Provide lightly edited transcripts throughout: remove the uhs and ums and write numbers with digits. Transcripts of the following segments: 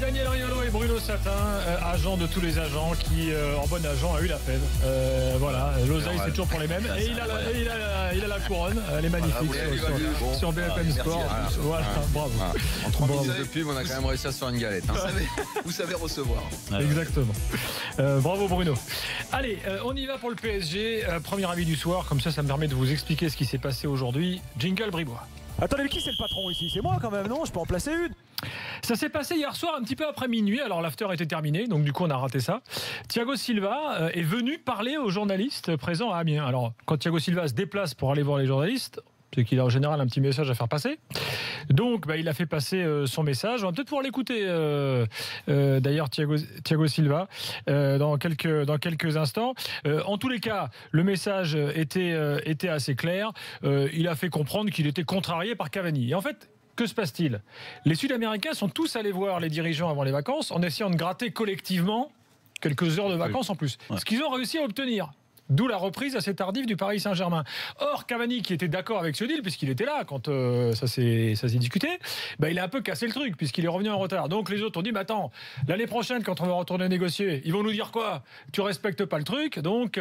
Daniel Riolo et Bruno Satin, agents de tous les agents qui, en bon agent, a eu la fève. Voilà, l'oseille c'est toujours pour les mêmes. Et il a la couronne, elle est magnifique sur BFM Sport. Voilà, bravo. En 3 minutes de pub, on a quand même réussi à se faire une galette. Vous savez recevoir. Exactement. Bravo Bruno. Allez, on y va pour le PSG. Premier avis du soir, comme ça me permet de vous expliquer ce qui s'est passé aujourd'hui. Jingle Bribois. Attendez, mais qui c'est le patron ici? C'est moi quand même, non? Je peux en placer une? Ça s'est passé hier soir un petit peu après minuit. Alors l'after était terminé, donc du coup on a raté ça. Thiago Silva est venu parler aux journalistes présents à Amiens. Alors quand Thiago Silva se déplace pour aller voir les journalistes, c'est qu'il a en général un petit message à faire passer. Donc il a fait passer son message. On va peut-être pouvoir l'écouter d'ailleurs Thiago Silva dans quelques instants. En tous les cas, le message était assez clair. Il a fait comprendre qu'il était contrarié par Cavani. Et en fait, que se passe-t-il? Les Sud-Américains sont tous allés voir les dirigeants avant les vacances en essayant de gratter collectivement quelques heures de vacances en plus. Ce qu'ils ont réussi à obtenir. D'où la reprise assez tardive du Paris Saint-Germain. Or, Cavani, qui était d'accord avec ce deal, puisqu'il était là quand ça s'est discuté, il a un peu cassé le truc, puisqu'il est revenu en retard. Donc les autres ont dit, attends, l'année prochaine, quand on va retourner négocier, ils vont nous dire quoi? Tu respectes pas le truc. Donc,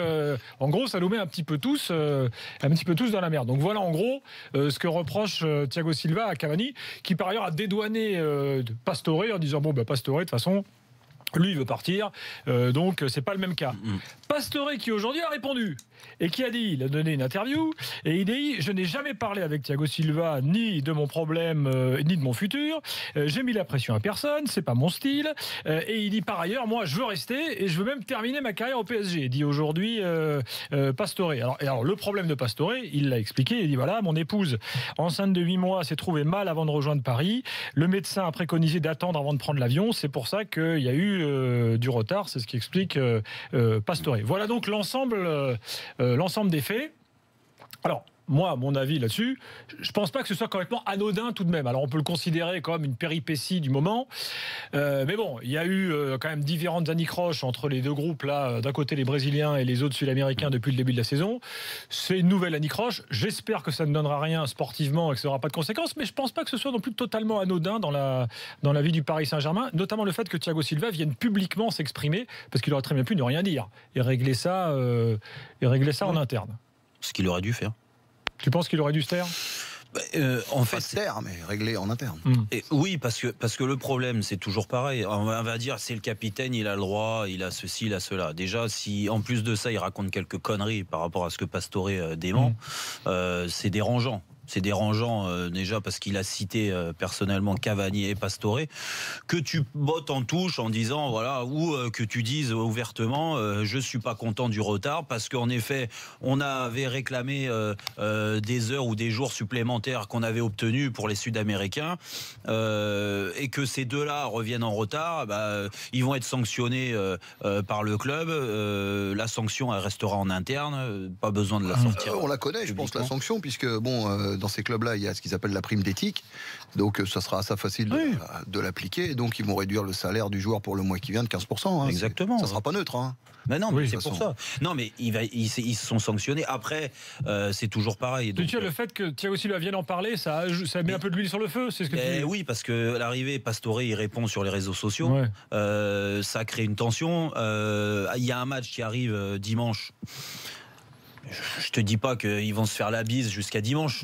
en gros, ça nous met un petit peu tous dans la merde. Donc voilà, en gros, ce que reproche Thiago Silva à Cavani, qui par ailleurs a dédouané Pastore en disant, Pastore, de toute façon, lui, il veut partir, donc c'est pas le même cas. Pastore qui aujourd'hui a répondu et qui a dit, il a donné une interview et il dit, je n'ai jamais parlé avec Thiago Silva ni de mon problème ni de mon futur. J'ai mis la pression à personne, c'est pas mon style. Et il dit par ailleurs, moi je veux rester et je veux même terminer ma carrière au PSG. Dit aujourd'hui Pastore. Alors le problème de Pastore, il l'a expliqué. Il dit voilà, mon épouse enceinte de 8 mois s'est trouvée mal avant de rejoindre Paris. Le médecin a préconisé d'attendre avant de prendre l'avion. C'est pour ça qu'il y a eu du retard. C'est ce qui explique Pastore. Voilà donc l'ensemble des faits. Alors, moi, mon avis là-dessus, je ne pense pas que ce soit complètement anodin tout de même. Alors, on peut le considérer comme une péripétie du moment. Mais bon, il y a eu quand même différentes anicroches entre les deux groupes, là, d'un côté les Brésiliens et les autres Sud-Américains depuis le début de la saison. C'est une nouvelle anicroche. J'espère que ça ne donnera rien sportivement et que ça n'aura pas de conséquences. Mais je ne pense pas que ce soit non plus totalement anodin dans la vie du Paris Saint-Germain. Notamment le fait que Thiago Silva vienne publiquement s'exprimer, parce qu'il aurait très bien pu ne rien dire et régler ça en interne. Ce qu'il aurait dû faire. Tu penses qu'il aurait dû se taire? En fait, se taire, mais régler en interne. Et oui, parce que le problème, c'est toujours pareil. On va dire, c'est le capitaine, il a le droit, il a ceci, il a cela. Déjà, si en plus de ça, il raconte quelques conneries par rapport à ce que Pastore dément, c'est dérangeant. C'est dérangeant déjà parce qu'il a cité personnellement Cavani et Pastore. Que tu bottes en touche en disant voilà, ou que tu dises ouvertement je suis pas content du retard parce qu'en effet on avait réclamé des heures ou des jours supplémentaires qu'on avait obtenus pour les Sud-Américains et que ces deux-là reviennent en retard, ils vont être sanctionnés par le club. La sanction elle restera en interne, pas besoin de la sortir. On la connaît, je pense, la sanction, puisque dans ces clubs-là, il y a ce qu'ils appellent la prime d'éthique. Donc, ça sera assez facile de l'appliquer. Donc, ils vont réduire le salaire du joueur pour le mois qui vient de 15%. Exactement. Ça ne sera pas neutre. Mais non, mais c'est pour ça. Non, mais ils se sont sanctionnés. Après, c'est toujours pareil. Donc, le fait que Thiago Silva vienne en parler, ça met un peu de l'huile sur le feu, c'est ce que tu dis. Oui, parce que à l'arrivée, Pastore, il répond sur les réseaux sociaux. Ça crée une tension. Il y a un match qui arrive dimanche. Je te dis pas qu'ils vont se faire la bise jusqu'à dimanche.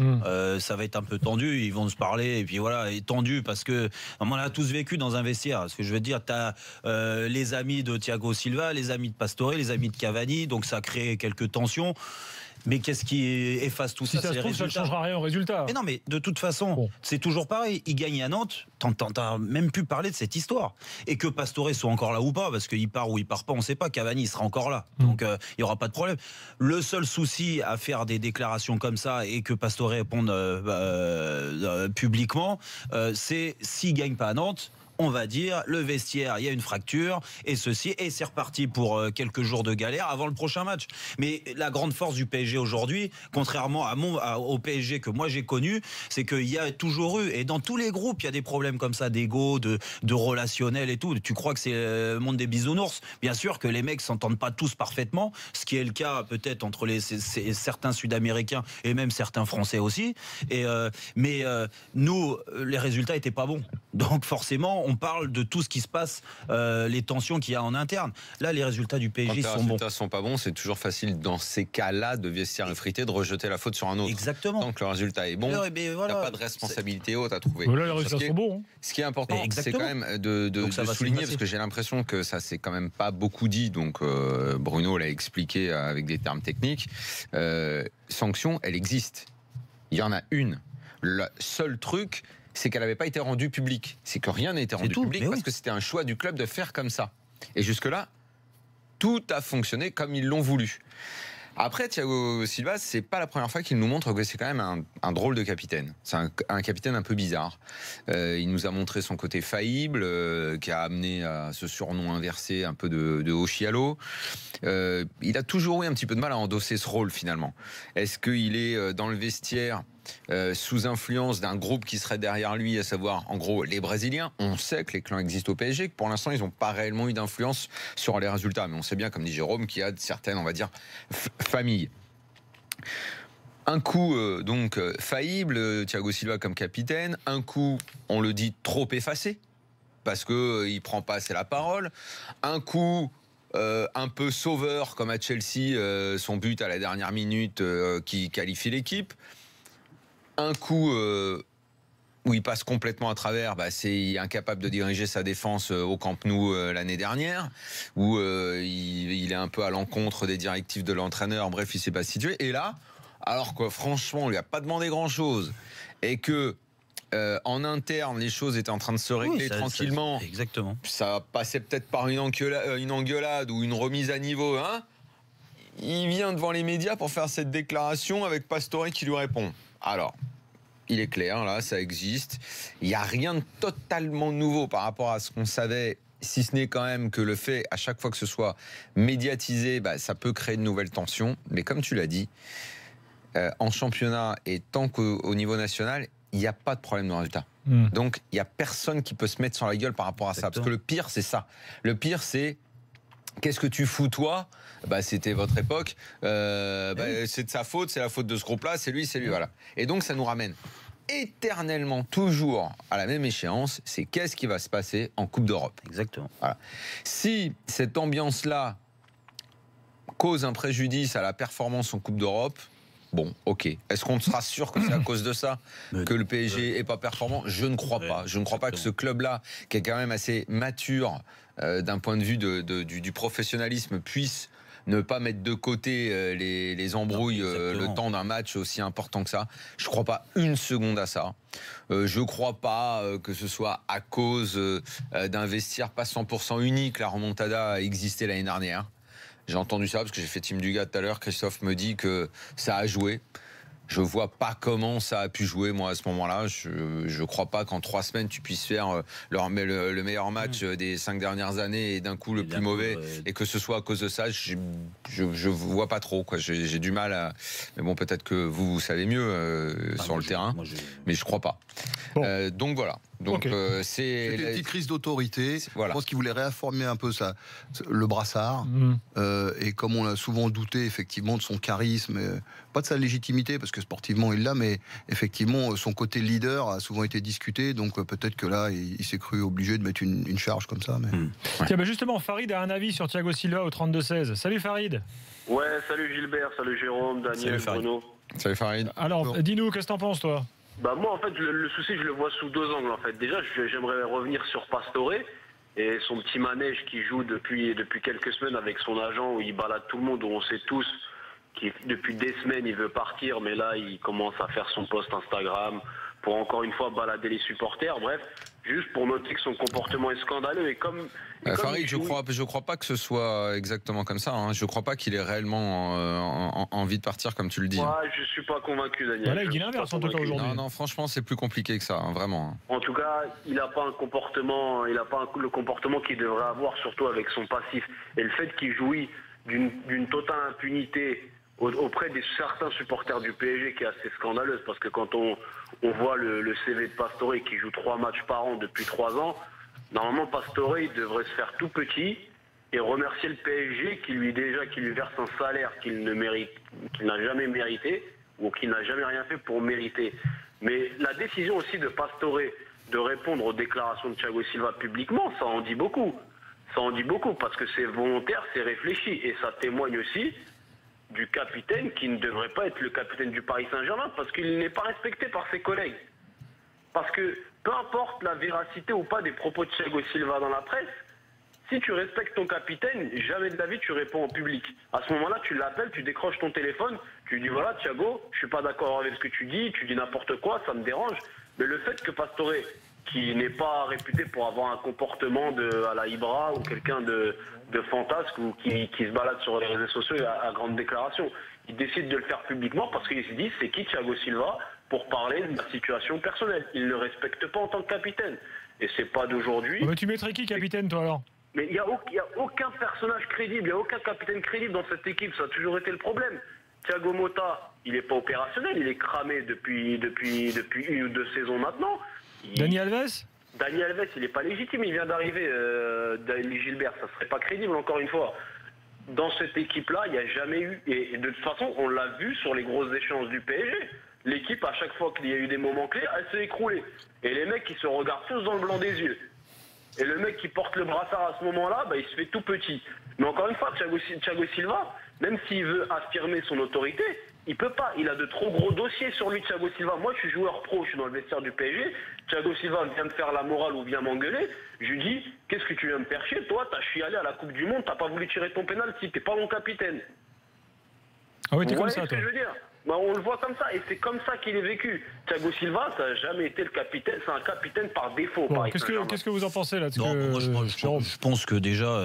Ça va être un peu tendu. Ils vont se parler et puis voilà, et tendu parce que on a tous vécu dans un vestiaire. Ce que je veux dire, t'as les amis de Thiago Silva, les amis de Pastore, les amis de Cavani, donc ça crée quelques tensions. Mais qu'est-ce qui efface tout ça? Si ça se trouve, ça ne changera rien au résultat. Mais non, mais de toute façon, c'est toujours pareil. Il gagne à Nantes, t'as même pu parler de cette histoire. Et que Pastore soit encore là ou pas, parce qu'il part ou il part pas, on ne sait pas. Cavani il sera encore là. Donc il n'y aura pas de problème. Le seul souci à faire des déclarations comme ça et que Pastore réponde publiquement, c'est s'il ne gagne pas à Nantes, on va dire, le vestiaire, il y a une fracture, et ceci, et c'est reparti pour quelques jours de galère avant le prochain match. Mais la grande force du PSG aujourd'hui, contrairement au PSG que moi j'ai connu, c'est qu'il y a toujours eu, et dans tous les groupes, il y a des problèmes comme ça, d'ego, de relationnel et tout. Tu crois que c'est le monde des bisounours? Bien sûr que les mecs s'entendent pas tous parfaitement, ce qui est le cas peut-être entre certains Sud-Américains et même certains Français aussi. Mais nous, les résultats étaient pas bons. Donc forcément, on parle de tout ce qui se passe, les tensions qu'il y a en interne. Là, les résultats du PSG sont bons. Quand les résultats sont pas bons, c'est toujours facile dans ces cas-là de vestiaire effrité de rejeter la faute sur un autre. Exactement. Tant que le résultat est bon, il n'y a pas de responsabilité haute à trouver. Voilà, les résultats sont bons. Ce qui est important, c'est quand même de souligner, parce que j'ai l'impression que ça c'est quand même pas beaucoup dit, donc Bruno l'a expliqué avec des termes techniques. Sanction, elle existe. Il y en a une. Le seul truc, c'est qu'elle n'avait pas été rendue publique. C'est que rien n'a été rendu public parce que c'était un choix du club de faire comme ça. Et jusque-là, tout a fonctionné comme ils l'ont voulu. Après, Thiago Silva, c'est pas la première fois qu'il nous montre que c'est quand même un drôle de capitaine. C'est un capitaine un peu bizarre. Il nous a montré son côté faillible, qui a amené à ce surnom inversé un peu de Oshialo. Il a toujours eu un petit peu de mal à endosser ce rôle finalement. Est-ce qu'il est dans le vestiaire sous influence d'un groupe qui serait derrière lui, à savoir en gros les Brésiliens? On sait que les clans existent au PSG, que pour l'instant ils n'ont pas réellement eu d'influence sur les résultats, mais on sait bien, comme dit Jérôme, qu'il y a certaines, on va dire, familles. Un coup donc faillible, Thiago Silva comme capitaine. Un coup, on le dit, trop effacé parce que il prend pas assez la parole. Un coup un peu sauveur comme à Chelsea, son but à la dernière minute qui qualifie l'équipe. Un coup où il passe complètement à travers, c'est incapable de diriger sa défense au Camp Nou l'année dernière, où il est un peu à l'encontre des directives de l'entraîneur, bref, il ne s'est pas situé. Et là, alors que franchement, on lui a pas demandé grand-chose, et que en interne, les choses étaient en train de se régler tranquillement, exactement. Ça passait peut-être par une engueulade ou une remise à niveau, hein. Il vient devant les médias pour faire cette déclaration avec Pastore qui lui répond. Alors, il est clair, là, ça existe. Il n'y a rien de totalement nouveau par rapport à ce qu'on savait, si ce n'est quand même que le fait, à chaque fois que ce soit médiatisé, ça peut créer de nouvelles tensions. Mais comme tu l'as dit, en championnat et tant qu'au niveau national, il n'y a pas de problème de résultat. Donc, il n'y a personne qui peut se mettre sur la gueule par rapport à ça. Parce que le pire, c'est ça. Le pire, c'est... Qu'est-ce que tu fous, toi? C'était votre époque. C'est de sa faute, c'est la faute de ce groupe-là, c'est lui, voilà. Et donc, ça nous ramène éternellement, toujours à la même échéance, c'est qu'est-ce qui va se passer en Coupe d'Europe. Exactement. Voilà. Si cette ambiance-là cause un préjudice à la performance en Coupe d'Europe, bon, ok. Est-ce qu'on sera sûr que c'est à cause de ça que le PSG est pas performant? Je ne crois pas. Je ne crois pas que ce club-là, qui est quand même assez mature d'un point de vue du professionnalisme, puisse ne pas mettre de côté les embrouilles le temps d'un match aussi important que ça. Je ne crois pas une seconde à ça. Je ne crois pas que ce soit à cause d'un vestiaire pas 100% unique. La remontada a existé l'année dernière. J'ai entendu ça parce que j'ai fait Team Dugas tout à l'heure. Christophe me dit que ça a joué. Je vois pas comment ça a pu jouer, moi, à ce moment-là. Je crois pas qu'en 3 semaines, tu puisses faire le meilleur match des 5 dernières années et d'un coup le plus mauvais, et que ce soit à cause de ça. Je vois pas trop, quoi. J'ai du mal à... Mais bon, peut-être que vous savez mieux sur le terrain, mais je crois pas. Bon. Donc voilà. Donc c'est une petite crise d'autorité. Voilà. Je pense qu'il voulait réaffirmer un peu le brassard. Et comme on l'a souvent douté, effectivement, de son charisme, pas de sa légitimité, parce que sportivement il l'a, mais effectivement son côté leader a souvent été discuté. Donc peut-être que là, il s'est cru obligé de mettre une charge comme ça. Mais... Tiens, justement, Farid a un avis sur Thiago Silva au 32-16. Salut Farid. Ouais, salut Gilbert, salut Jérôme, Daniel, Bruno. Salut Farid. Alors, dis-nous, qu'est-ce que t'en penses, toi? Moi, en fait, le souci, je le vois sous 2 angles, en fait. Déjà, j'aimerais revenir sur Pastore et son petit manège qui joue depuis quelques semaines avec son agent, où il balade tout le monde, où on sait tous qu'il depuis des semaines, il veut partir, mais là, il commence à faire son post Instagram pour encore une fois balader les supporters. Bref, juste pour noter que son comportement est scandaleux. Et comme Farid, je crois pas que ce soit exactement comme ça. Hein. Je crois pas qu'il ait réellement envie de partir, comme tu le dis. Ouais, je suis pas convaincu, Daniel. Voilà, il dit l'inverse en tout cas aujourd'hui. Non, franchement, c'est plus compliqué que ça, hein, vraiment. En tout cas, il n'a pas un comportement, le comportement qu'il devrait avoir, surtout avec son passif. Et le fait qu'il jouit d'une totale impunité auprès de certains supporters du PSG, qui est assez scandaleuse, parce que quand on voit le CV de Pastore qui joue 3 matchs par an depuis 3 ans, normalement Pastore il devrait se faire tout petit et remercier le PSG qui lui verse un salaire qu'il n'a jamais mérité, ou qu'il n'a jamais rien fait pour mériter. Mais la décision aussi de Pastore de répondre aux déclarations de Thiago Silva publiquement, ça en dit beaucoup. Ça en dit beaucoup parce que c'est volontaire, c'est réfléchi. Et ça témoigne aussi du capitaine qui ne devrait pas être le capitaine du Paris Saint-Germain parce qu'il n'est pas respecté par ses collègues. Parce que peu importe la véracité ou pas des propos de Thiago Silva dans la presse, si tu respectes ton capitaine, jamais de la vie tu réponds en public. À ce moment-là, tu l'appelles, tu décroches ton téléphone, tu dis voilà Thiago, je suis pas d'accord avec ce que tu dis n'importe quoi, ça me dérange. Mais le fait que Pastore, qui n'est pas réputé pour avoir un comportement à la Ibra ou quelqu'un de fantasque ou qui se balade sur les réseaux sociaux à grande déclaration, il décide de le faire publiquement parce qu'il se dit c'est qui Thiago Silva pour parler de ma situation personnelle. Il ne le respecte pas en tant que capitaine. Et c'est pas d'aujourd'hui. Mais tu mettrais qui capitaine toi alors ? Mais il n'y a aucun personnage crédible, il n'y a aucun capitaine crédible dans cette équipe, ça a toujours été le problème. Thiago Motta, il n'est pas opérationnel, il est cramé depuis 1 ou 2 saisons maintenant. Dani Alves ? Dani Alves, il n'est pas légitime, il vient d'arriver, Dani Gilbert, ça ne serait pas crédible encore une fois. Dans cette équipe-là, il n'y a jamais eu, et de toute façon, on l'a vu sur les grosses échéances du PSG, l'équipe, à chaque fois qu'il y a eu des moments clés, elle s'est écroulée. Et les mecs, ils se regardent tous dans le blanc des yeux. Et le mec qui porte le brassard à ce moment-là, il se fait tout petit. Mais encore une fois, Thiago Silva, même s'il veut affirmer son autorité, il peut pas. Il a de trop gros dossiers sur lui, Thiago Silva. Moi, je suis joueur pro, je suis dans le vestiaire du PSG. Thiago Silva vient me faire la morale ou vient m'engueuler. Je lui dis, qu'est-ce que tu viens me faire chier? Toi, je suis allé à la Coupe du Monde, t'as pas voulu tirer ton pénalty, t'es pas mon capitaine. Ah oui, t'es comme ça, toi. Ce que je veux dire. On le voit comme ça, et c'est comme ça qu'il est vécu. Thiago Silva, ça n'a jamais été le capitaine, c'est un capitaine par défaut. Bon, qu'est-ce que vous en pensez là? Je pense que déjà,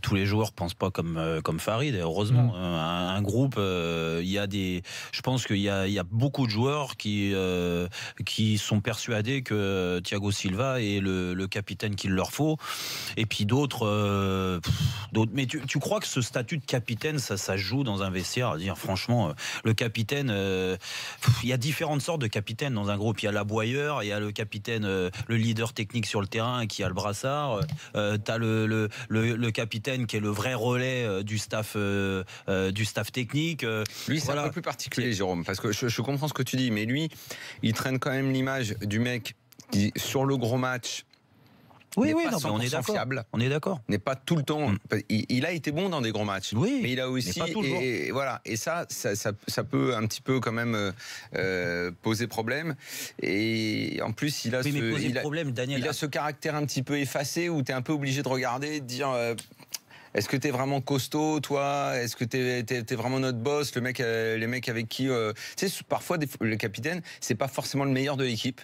tous les joueurs ne pensent pas comme Farid, heureusement. Un groupe, je pense qu'il y a beaucoup de joueurs qui sont persuadés que Thiago Silva est le capitaine qu'il leur faut. Et puis d'autres. Mais tu crois que ce statut de capitaine, ça joue dans un vestiaire? À dire, franchement, le capitaine, il y a différentes sortes de capitaines dans un groupe. Il y a l'aboyeur, il y a le capitaine, le leader technique sur le terrain qui a le brassard. T'as le capitaine qui est le vrai relais du staff technique. Lui, c'est un peu plus particulier, Jérôme, parce que je comprends ce que tu dis, mais lui, il traîne quand même l'image du mec qui, sur le gros match, on est fiable. On est d'accord. N'est pas tout le temps. Il a été bon dans des gros matchs. Oui, mais il a aussi. Et voilà. Et ça peut un petit peu quand même poser problème. Et en plus, il a ce caractère un petit peu effacé où tu es un peu obligé de regarder et de dire. Est-ce que t'es vraiment costaud, toi? Est-ce que t'es vraiment notre boss? Les mecs avec qui... Tu sais, parfois, le capitaine, c'est pas forcément le meilleur de l'équipe.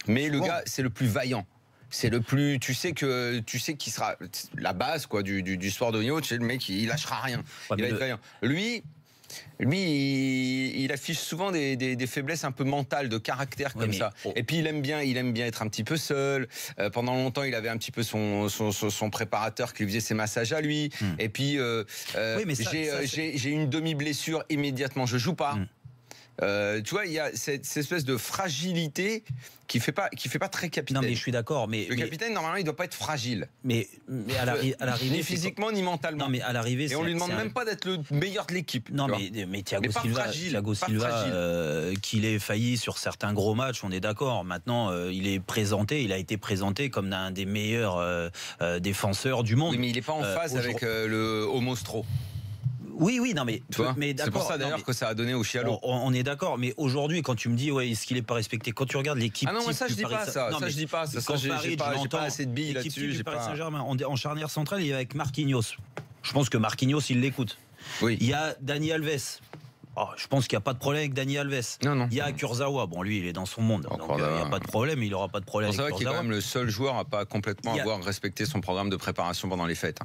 Mais le gars, c'est le plus vaillant. C'est le plus... Tu sais qu'il sera la base quoi, du sport de haut niveau. Tu sais, le mec, il lâchera rien. Il va être vaillant. Lui, il affiche souvent des faiblesses un peu mentales, de caractère comme ça. Et puis il aime bien être un petit peu seul. Pendant longtemps, il avait un petit peu son préparateur qui lui faisait ses massages à lui. Et puis j'ai une demi-blessure immédiatement, je joue pas. Tu vois, il y a cette espèce de fragilité qui fait pas très capitaine. Non, mais je suis d'accord. Mais le capitaine, normalement, il doit pas être fragile. Mais à l'arrivée, ni physiquement ni mentalement. Non, mais à l'arrivée, et on lui demande même pas d'être le meilleur de l'équipe. Non, mais Thiago Silva, qu'il ait failli sur certains gros matchs, on est d'accord. Maintenant, il a été présenté comme un des meilleurs défenseurs du monde. Oui, mais il est pas en phase avec le Homostro. Oui, non, mais c'est pour ça d'ailleurs que ça a donné au Chialo. On est d'accord, mais aujourd'hui, quand tu me dis, est-ce qu'il est pas respecté, quand tu regardes l'équipe. Ah non, ça je dis pas ça. Ça je dis pas. Ça j'ai pas assez de billes là-dessus. J'ai Paris Saint-Germain en charnière centrale, il est avec Marquinhos. Je pense que Marquinhos, il l'écoute. Oui. Il y a Dani Alves. Je pense qu'il n'y a pas de problème avec Dani Alves. Non. Il y a Kurzawa. Bon, lui, il est dans son monde. Donc, il n'y a pas de problème. Il n'aura pas de problème avec Kurzawa. Qui est quand même le seul joueur à pas complètement avoir respecté son programme de préparation pendant les fêtes.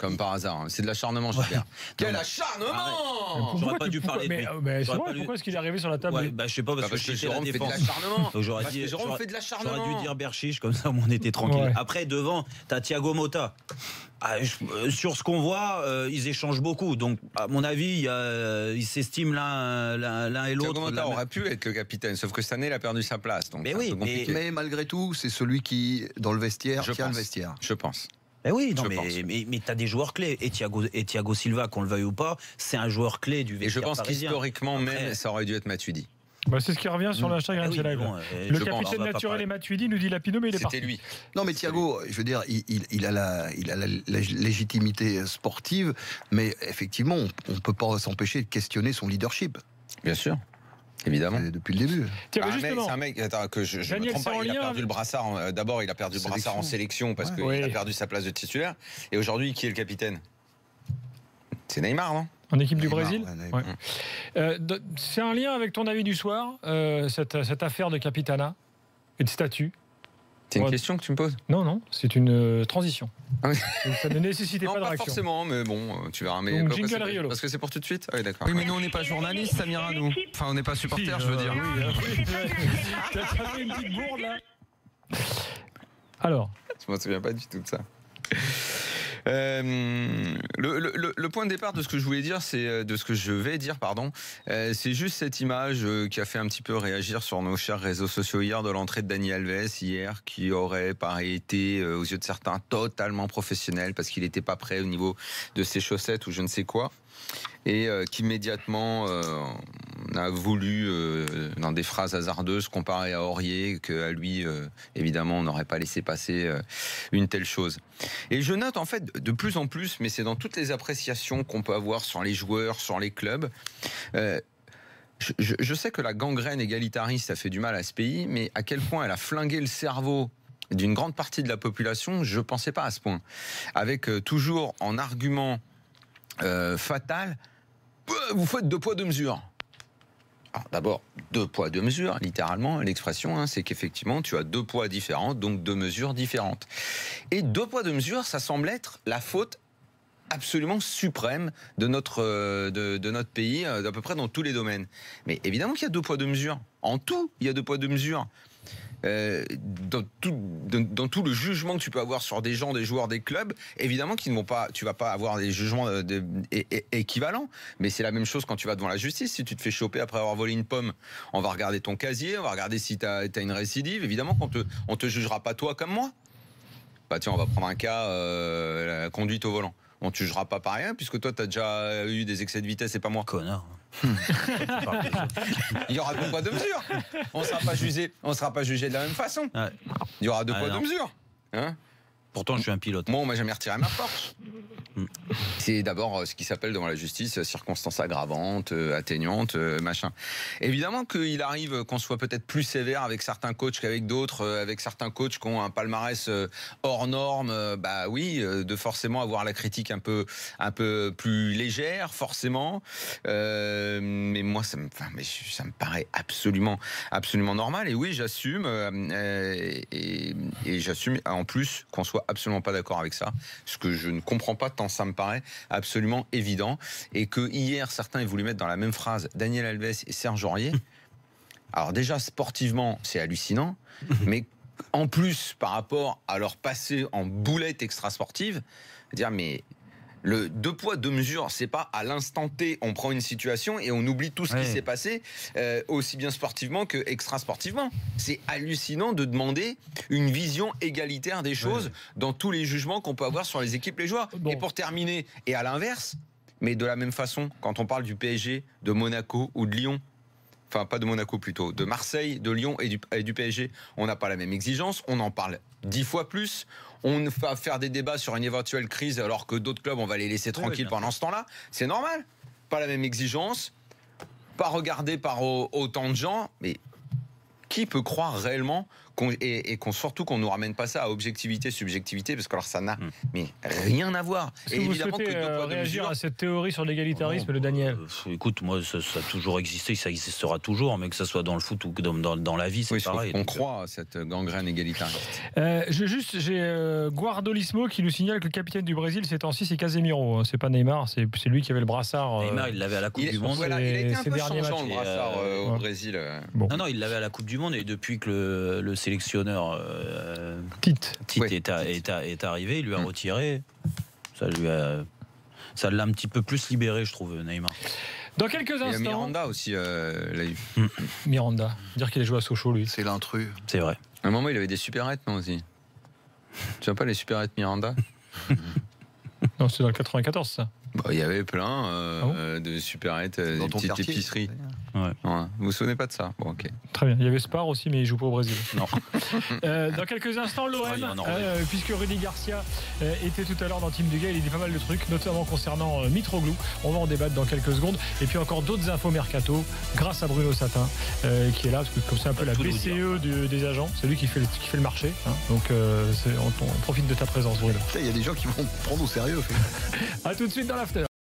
Comme par hasard. C'est de l'acharnement, j'espère. Quel acharnement! J'aurais pas dû parler de lui. Mais c'est vrai, pourquoi est-ce qu'il est arrivé sur la table? Je sais pas, parce que Jérôme fait de l'acharnement. J'aurais dû dire Berchiche, comme ça, on était tranquille. Après, devant, t'as Thiago Motta. Sur ce qu'on voit, ils échangent beaucoup. Donc, à mon avis, ils s'estiment l'un et l'autre. Thiago Motta aurait pu être le capitaine, sauf que cette année, il a perdu sa place. Donc mais malgré tout, c'est celui qui, dans le vestiaire, tient le vestiaire. Je pense. Mais tu as des joueurs clés. Et Thiago Silva, qu'on le veuille ou pas, c'est un joueur clé du vestiaire. Et je pense qu'historiquement, même, ça aurait dû être Matuidi. Bah, c'est ce qui revient sur l'hashtag RMC Live. Le capitaine naturel et Matuidi nous dit Lapino, mais il est parti. C'était lui. Non, mais Thiago, je veux dire, il a la légitimité sportive, mais effectivement, on ne peut pas s'empêcher de questionner son leadership. Bien sûr. Évidemment. Depuis le début. C'est un mec que je ne me trompe pas, il a perdu le brassard. D'abord, il a perdu le brassard en sélection parce qu'il a perdu sa place de titulaire. Et aujourd'hui, qui est le capitaine? C'est Neymar, non? En équipe du Brésil. C'est un lien avec ton avis du soir, cette affaire de Capitana et de statut. C'est une question que tu me poses? Non, c'est une transition. Donc ça ne nécessitait pas de réaction. Pas forcément, mais bon, tu verras. Mais donc, jingle Riolo. Parce que c'est pour tout de suite? Oui, d'accord. Oui, mais nous, on n'est pas journalistes, Samira, nous. Enfin, on n'est pas supporters, je veux dire. Tu as fait une petite bourde, là. Alors. Je me souviens pas du tout de ça. Le point de départ de ce que je voulais dire, c'est de ce que je vais dire, pardon. C'est juste cette image qui a fait un petit peu réagir sur nos chers réseaux sociaux hier de l'entrée de Dani Alves hier, qui aurait été aux yeux de certains totalement professionnel parce qu'il n'était pas prêt au niveau de ses chaussettes ou je ne sais quoi. Et qu'immédiatement on a voulu, dans des phrases hasardeuses, comparer à Aurier, qu'à lui, évidemment, on n'aurait pas laissé passer une telle chose. Et je note en fait de plus en plus, mais c'est dans toutes les appréciations qu'on peut avoir sur les joueurs, sur les clubs. Je sais que la gangrène égalitariste a fait du mal à ce pays, mais à quel point elle a flingué le cerveau d'une grande partie de la population, je ne pensais pas à ce point. Avec toujours en argument fatal, vous faites 2 poids 2 mesures. Alors d'abord, 2 poids 2 mesures, littéralement, l'expression, c'est qu'effectivement tu as 2 poids différents, donc 2 mesures différentes. Et 2 poids 2 mesures, ça semble être la faute absolument suprême de notre pays, à peu près dans tous les domaines. Mais évidemment qu'il y a 2 poids 2 mesures. En tout, il y a 2 poids 2 mesures. Dans tout le jugement que tu peux avoir sur des gens, des joueurs, des clubs, évidemment qu'ils ne vont pas, tu vas pas avoir des jugements équivalents, mais c'est la même chose quand tu vas devant la justice. Si tu te fais choper après avoir volé une pomme, on va regarder ton casier, on va regarder si tu as une récidive. Évidemment qu'on te jugera pas toi comme moi. Bah tiens, on va prendre un cas, la conduite au volant. On ne te jugera pas pareil, puisque toi, tu as déjà eu des excès de vitesse et pas moi. Connard. Il y aura 2 poids 2 mesures. On ne sera pas jugé de la même façon. Ouais. Il y aura 2 poids 2 mesures. Hein? Pourtant, je suis un pilote. Moi, on m'a jamais retiré ma Porsche. C'est d'abord ce qui s'appelle devant la justice circonstances aggravantes, atténuantes, machin. Évidemment qu'il arrive qu'on soit peut-être plus sévère avec certains coachs qu'avec d'autres, avec certains coachs qui ont un palmarès hors norme, bah oui, de forcément avoir la critique un peu plus légère, forcément. Mais moi, ça me paraît absolument normal. Et oui, j'assume, et j'assume en plus qu'on soit absolument pas d'accord avec ça, ce que je ne comprends pas tant ça me paraît absolument évident. Et que hier, certains aient voulu mettre dans la même phrase Daniel Alves et Serge Aurier. Alors déjà, sportivement, c'est hallucinant, mais en plus, par rapport à leur passé en boulette extrasportive, dire mais le 2 poids 2 mesures, c'est pas à l'instant T, on prend une situation et on oublie tout ce qui s'est passé, aussi bien sportivement que extra-sportivement. C'est hallucinant de demander une vision égalitaire des choses dans tous les jugements qu'on peut avoir sur les équipes, les joueurs. Bon. Et pour terminer, et à l'inverse, mais de la même façon, quand on parle du PSG, de Monaco ou de Lyon, enfin pas de Monaco plutôt, de Marseille, de Lyon et du PSG, on n'a pas la même exigence, on en parle 10 fois plus. On va faire des débats sur une éventuelle crise alors que d'autres clubs, on va les laisser tranquilles pendant ce temps-là. C'est normal. Pas la même exigence, pas regardé par autant de gens. Mais qui peut croire réellement surtout qu'on nous ramène pas ça à objectivité, subjectivité, parce que alors ça n'a mais rien à voir. Et évidemment que réagir à cette théorie sur l'égalitarisme de Daniel. Écoute, moi ça a toujours existé, ça existera toujours, mais que ça soit dans le foot ou dans la vie, c'est pareil. On croit à cette gangrène égalitariste. J'ai Guardolismo qui nous signale que le capitaine du Brésil ces temps-ci c'est Casemiro. C'est pas Neymar, c'est lui qui avait le brassard. Neymar, il l'avait à la Coupe du Monde. Voilà, il a été un peu changeant le brassard au Brésil. Bon. Non, il l'avait à la Coupe du Monde et depuis que le sélectionneur Tite est arrivé, il lui a retiré. Ça l'a un petit peu plus libéré, je trouve, Neymar. Dans quelques instants. Miranda aussi l'a eu. Miranda, dire qu'il a joué à Sochaux, lui. C'est l'intrus. C'est vrai. À un moment, il avait des supérettes, non aussi. Tu vois pas les supérettes Miranda? Non, c'est dans le 94, ça. Il y avait plein de supérettes, des petites épiceries. Ouais. Vous vous souvenez pas de ça? Bon, ok. Très bien. Il y avait Spar aussi, mais il joue pas au Brésil. Non. Dans quelques instants, l'OM, puisque Rudy Garcia était tout à l'heure dans Team Duga, il dit pas mal de trucs, notamment concernant Mitroglou. On va en débattre dans quelques secondes. Et puis encore d'autres infos mercato, grâce à Bruno Satin, qui est là, parce que comme c'est un peu la BCE des agents, c'est lui qui fait le marché. Hein. Donc on profite de ta présence, Bruno. Il y a des gens qui vont prendre au sérieux. À tout de suite dans l'after.